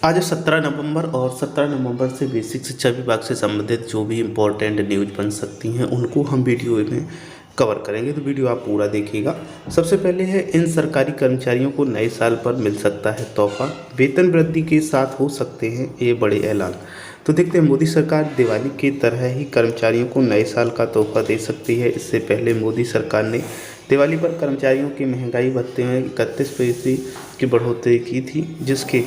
आज 17 नवंबर और 17 नवंबर से बेसिक शिक्षा विभाग से संबंधित जो भी इम्पोर्टेंट न्यूज बन सकती हैं उनको हम वीडियो में कवर करेंगे, तो वीडियो आप पूरा देखिएगा। सबसे पहले है, इन सरकारी कर्मचारियों को नए साल पर मिल सकता है तोहफा, वेतन वृद्धि के साथ हो सकते हैं ये बड़े ऐलान। तो देखते हैं, मोदी सरकार दिवाली की तरह ही कर्मचारियों को नए साल का तोहफा दे सकती है। इससे पहले मोदी सरकार ने दिवाली पर कर्मचारियों की महंगाई भत्ते में 31% की बढ़ोतरी की थी, जिसके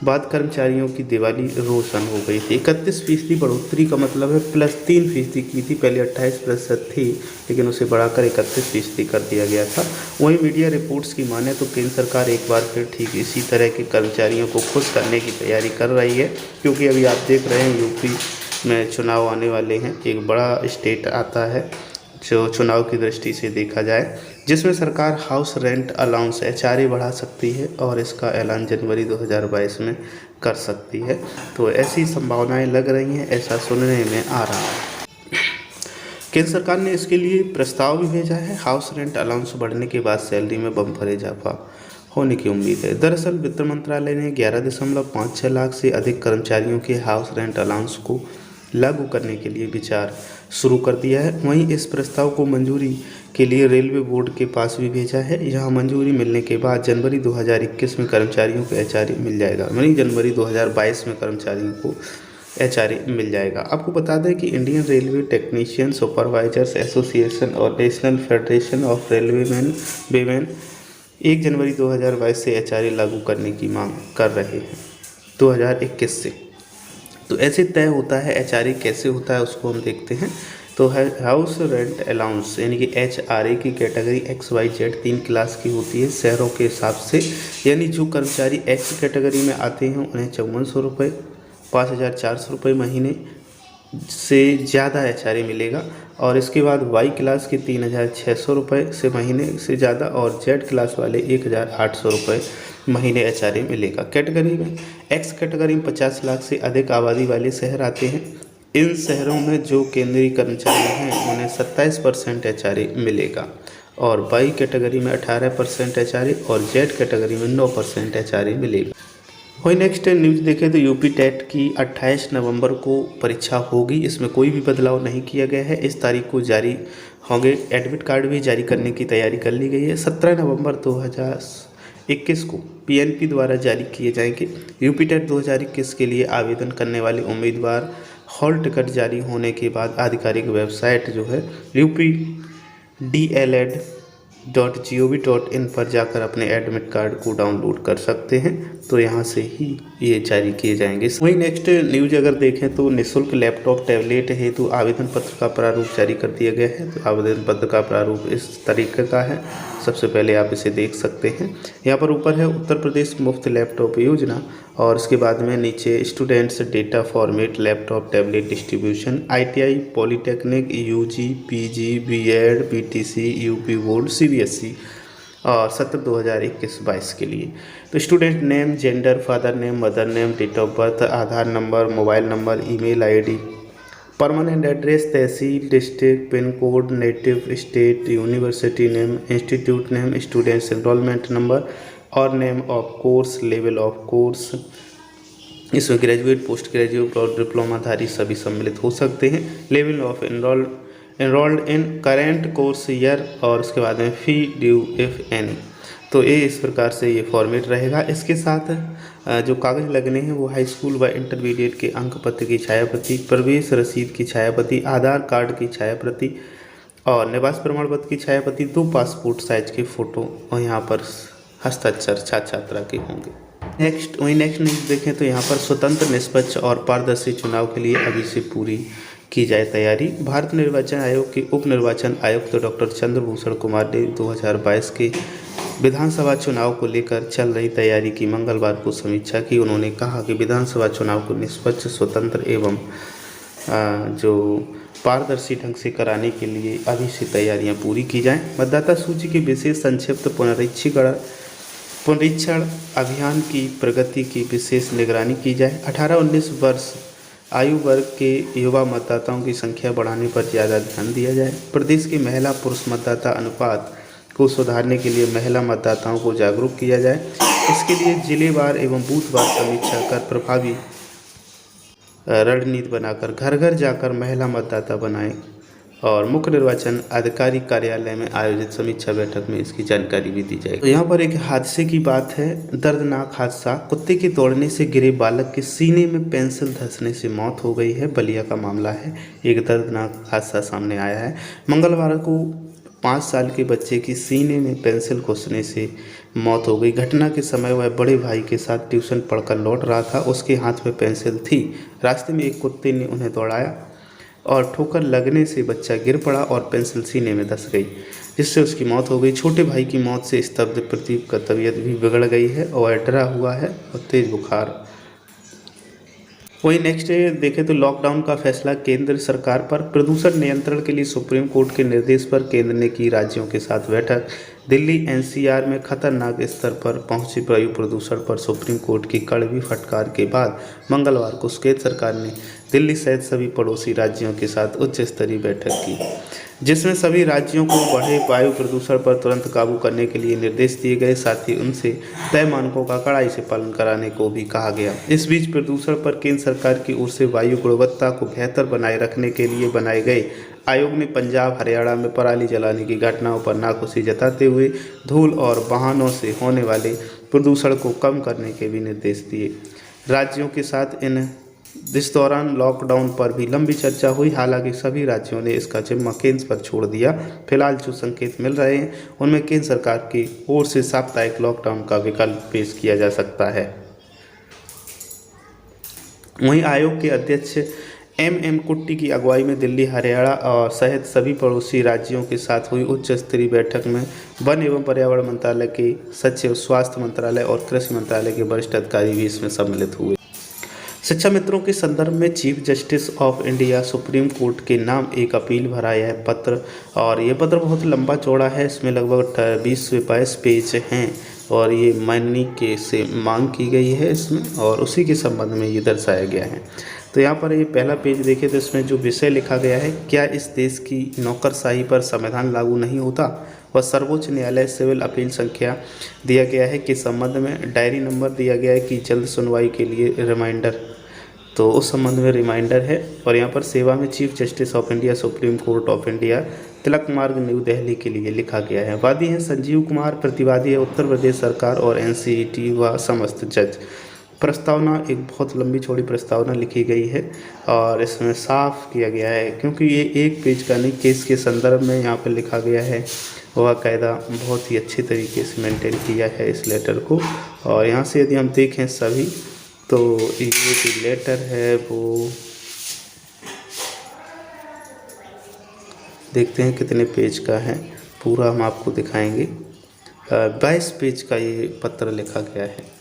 बाद कर्मचारियों की दिवाली रोशन हो गई थी। 31% बढ़ोतरी का मतलब है +3% की थी। पहले 28% थी, लेकिन उसे बढ़ाकर 31% कर दिया गया था। वहीं मीडिया रिपोर्ट्स की माने तो केंद्र सरकार एक बार फिर ठीक इसी तरह के कर्मचारियों को खुश करने की तैयारी कर रही है, क्योंकि अभी आप देख रहे हैं यूपी में चुनाव आने वाले हैं। एक बड़ा स्टेट आता है जो चुनाव की दृष्टि से देखा जाए, जिसमें सरकार हाउस रेंट अलाउंस HRA बढ़ा सकती है और इसका ऐलान जनवरी 2022 में कर सकती है। तो ऐसी संभावनाएं लग रही हैं, ऐसा सुनने में आ रहा है। केंद्र सरकार ने इसके लिए प्रस्ताव भी भेजा है। हाउस रेंट अलाउंस बढ़ने के बाद सैलरी में बम्पर इजाफा होने की उम्मीद है। दरअसल वित्त मंत्रालय ने 11.56 लाख से अधिक कर्मचारियों के हाउस रेंट अलाउंस को लागू करने के लिए विचार शुरू कर दिया है। वहीं इस प्रस्ताव को मंजूरी के लिए रेलवे बोर्ड के पास भी भेजा है। यहाँ मंजूरी मिलने के बाद जनवरी 2021 में कर्मचारियों को HRA मिल जाएगा, वहीं जनवरी 2022 में कर्मचारियों को HRA मिल जाएगा। आपको बता दें कि Indian railway technician supervisors association और नेशनल फेडरेशन ऑफ रेलवेमैन 1 जनवरी 2022 से HRA लागू करने की मांग कर रहे हैं 2021 से। तो ऐसे तय होता है HRA, कैसे होता है उसको हम देखते हैं। तो है हाउस रेंट अलाउंस यानी कि HRA की कैटेगरी XYZ 3 क्लास की होती है शहरों के हिसाब से। यानी जो कर्मचारी X कैटेगरी में आते हैं उन्हें 5400 रुपये, 5400 रुपये महीने से ज़्यादा HRA मिलेगा। और इसके बाद Y क्लास के 3600 रुपये से महीने से ज़्यादा, और Z क्लास वाले 1800 रुपये महीने HRA मिलेगा। कैटेगरी में X कैटेगरी में 50 लाख से अधिक आबादी वाले शहर आते हैं। इन शहरों में जो केंद्रीय कर्मचारी हैं उन्हें 27% HRA मिलेगा, और Y कैटेगरी में 18% HRA और Z कैटेगरी में 9% HRA मिलेगा। वही नेक्स्ट न्यूज़ देखें तो यूपी टेट की 28 नवंबर को परीक्षा होगी। इसमें कोई भी बदलाव नहीं किया गया है। इस तारीख को जारी होंगे। एडमिट कार्ड भी जारी करने की तैयारी कर ली गई है। 17 नवंबर 2021 को PNP द्वारा जारी किए जाएंगे। यूपी टेट 2021 के लिए आवेदन करने वाले उम्मीदवार हॉल टिकट जारी होने के बाद आधिकारिक वेबसाइट जो है updled.gov.in पर जाकर अपने एडमिट कार्ड को डाउनलोड कर सकते हैं। तो यहाँ से ही ये जारी किए जाएंगे। वहीं नेक्स्ट न्यूज अगर देखें तो निःशुल्क लैपटॉप टैबलेट हेतु आवेदन पत्र का प्रारूप जारी कर दिया गया है। तो आवेदन पत्र का प्रारूप इस तरीके का है, सबसे पहले आप इसे देख सकते हैं। यहाँ पर ऊपर है उत्तर प्रदेश मुफ्त लैपटॉप योजना, और इसके बाद में नीचे students data format laptop tablet distribution ITI polytechnic UG PG BEd BTC UP board CBSE और सत्र 2021-22 के लिए। तो student name, gender, father name, mother name, date of birth, Aadhaar number, mobile number, email ID, permanent address, tehsil, district, pin code, native state, university name, institute name, students enrolment number और name of course, level of course. इसमें graduate, post graduate और डिप्लोमाधारी सभी सम्मिलित हो सकते हैं। Level of enrolled in current course year, और उसके बाद में फ़ी ड्यू इफ़ एनी। तो ये इस प्रकार से ये फॉर्मेट रहेगा। इसके साथ जो कागज़ लगने हैं वो हाई स्कूल व इंटरमीडिएट के अंक पत्र की छायाप्रति, प्रवेश रसीद की छायाप्रति, आधार कार्ड की छायाप्रति और निवास प्रमाण पत्र की छायाप्रति, 2 पासपोर्ट साइज के फ़ोटो और यहाँ पर हस्ताक्षर छात्र छात्रा के होंगे। नेक्स्ट न्यूज़ देखें तो यहाँ पर स्वतंत्र, निष्पक्ष और पारदर्शी चुनाव के लिए अभी से पूरी की जाए तैयारी। भारत निर्वाचन आयोग के उप निर्वाचन आयुक्त डॉक्टर चंद्रभूषण कुमार ने 2022 के विधानसभा चुनाव को लेकर चल रही तैयारी की मंगलवार को समीक्षा की। उन्होंने कहा कि विधानसभा चुनाव को निष्पक्ष, स्वतंत्र एवं जो पारदर्शी ढंग से कराने के लिए अभी से तैयारियां पूरी की जाएं। मतदाता सूची के विशेष संक्षिप्त पुनरीक्षण अभियान की प्रगति की विशेष निगरानी की जाए। 18-19 वर्ष आयु वर्ग के युवा मतदाताओं की संख्या बढ़ाने पर ज़्यादा ध्यान दिया जाए। प्रदेश के महिला पुरुष मतदाता अनुपात को सुधारने के लिए महिला मतदाताओं को जागरूक किया जाए। इसके लिए जिलेवार एवं बूथवार समीक्षा कर प्रभावी रणनीति बनाकर घर घर जाकर महिला मतदाता बनाएं और मुख्य निर्वाचन अधिकारी कार्यालय में आयोजित समीक्षा बैठक में इसकी जानकारी भी दी जाएगी। तो यहाँ पर एक हादसे की बात है, दर्दनाक हादसा, कुत्ते के दौड़ने से गिरे बालक के सीने में पेंसिल धंसने से मौत हो गई है। बलिया का मामला है, एक दर्दनाक हादसा सामने आया है। मंगलवार को 5 साल के बच्चे की सीने में पेंसिल घुसने से मौत हो गई। घटना के समय वह बड़े भाई के साथ ट्यूशन पढ़कर लौट रहा था। उसके हाथ में पेंसिल थी। रास्ते में एक कुत्ते ने उन्हें दौड़ाया और ठोकर लगने से बच्चा गिर पड़ा और पेंसिल सीने में धंस गई, जिससे उसकी मौत हो गई। छोटे भाई की मौत से स्तब्ध प्रदीप का तबीयत भी बिगड़ गई है और डरा हुआ है और तेज बुखार। वहीं नेक्स्ट देखें तो लॉकडाउन का फैसला केंद्र सरकार पर। प्रदूषण नियंत्रण के लिए सुप्रीम कोर्ट के निर्देश पर केंद्र ने की राज्यों के साथ बैठक। दिल्ली एनसीआर में खतरनाक स्तर पर पहुंचे वायु प्रदूषण पर सुप्रीम कोर्ट की कड़वी फटकार के बाद मंगलवार को केंद्र सरकार ने दिल्ली सहित सभी पड़ोसी राज्यों के साथ उच्च स्तरीय बैठक की, जिसमें सभी राज्यों को बढ़े वायु प्रदूषण पर तुरंत काबू करने के लिए निर्देश दिए गए। साथ ही उनसे तय मानकों का कड़ाई से पालन कराने को भी कहा गया। इस बीच प्रदूषण पर केंद्र सरकार की ओर से वायु गुणवत्ता को बेहतर बनाए रखने के लिए बनाए गए आयोग ने पंजाब हरियाणा में पराली जलाने की घटनाओं पर नाखुशी जताते हुए धूल और वाहनों से होने वाले प्रदूषण को कम करने के भी निर्देश दिए। राज्यों के साथ इस दौरान लॉकडाउन पर भी लंबी चर्चा हुई। हालांकि सभी राज्यों ने इसका जिम्मा केंद्र पर छोड़ दिया। फिलहाल जो संकेत मिल रहे हैं उनमें केंद्र सरकार की ओर से साप्ताहिक लॉकडाउन का विकल्प पेश किया जा सकता है। वहीं आयोग के अध्यक्ष एम कुट्टी की अगुवाई में दिल्ली हरियाणा और सहित सभी पड़ोसी राज्यों के साथ हुई उच्च स्तरीय बैठक में वन एवं पर्यावरण मंत्रालय के सचिव, स्वास्थ्य मंत्रालय और कृषि मंत्रालय के वरिष्ठ अधिकारी भी इसमें सम्मिलित हुए। शिक्षा मित्रों के संदर्भ में chief justice of India supreme court के नाम एक अपील भरा यह पत्र, और ये पत्र बहुत लंबा चौड़ा है। इसमें लगभग 20 से 22 पेज हैं और ये माननीय के से मांग की गई है इसमें, और उसी के संबंध में ये दर्शाया गया है। तो यहाँ पर ये पहला पेज देखें तो इसमें जो विषय लिखा गया है, क्या इस देश की नौकरशाही पर संविधान लागू नहीं होता, वह सर्वोच्च न्यायालय सिविल अपील संख्या दिया गया है कि संबंध में डायरी नंबर दिया गया है कि जल्द सुनवाई के लिए रिमाइंडर, तो उस संबंध में रिमाइंडर है। और यहाँ पर सेवा में chief justice of India supreme court of India, Tilak Marg, new Delhi के लिए लिखा गया है। वादी हैं संजीव कुमार, प्रतिवादी है उत्तर प्रदेश सरकार और एनसीईटी व समस्त जज। प्रस्तावना एक बहुत लंबी चौड़ी प्रस्तावना लिखी गई है और इसमें साफ किया गया है, क्योंकि ये एक पेज का नहीं, केस के संदर्भ में यहाँ पर लिखा गया है। बाकायदा बहुत ही अच्छे तरीके से मेंटेन किया है इस लेटर को। और यहाँ से यदि हम देखें सभी, तो ये जो लेटर है वो देखते हैं कितने पेज का है, पूरा हम आपको दिखाएंगे। 22 पेज का ये पत्र लिखा गया है।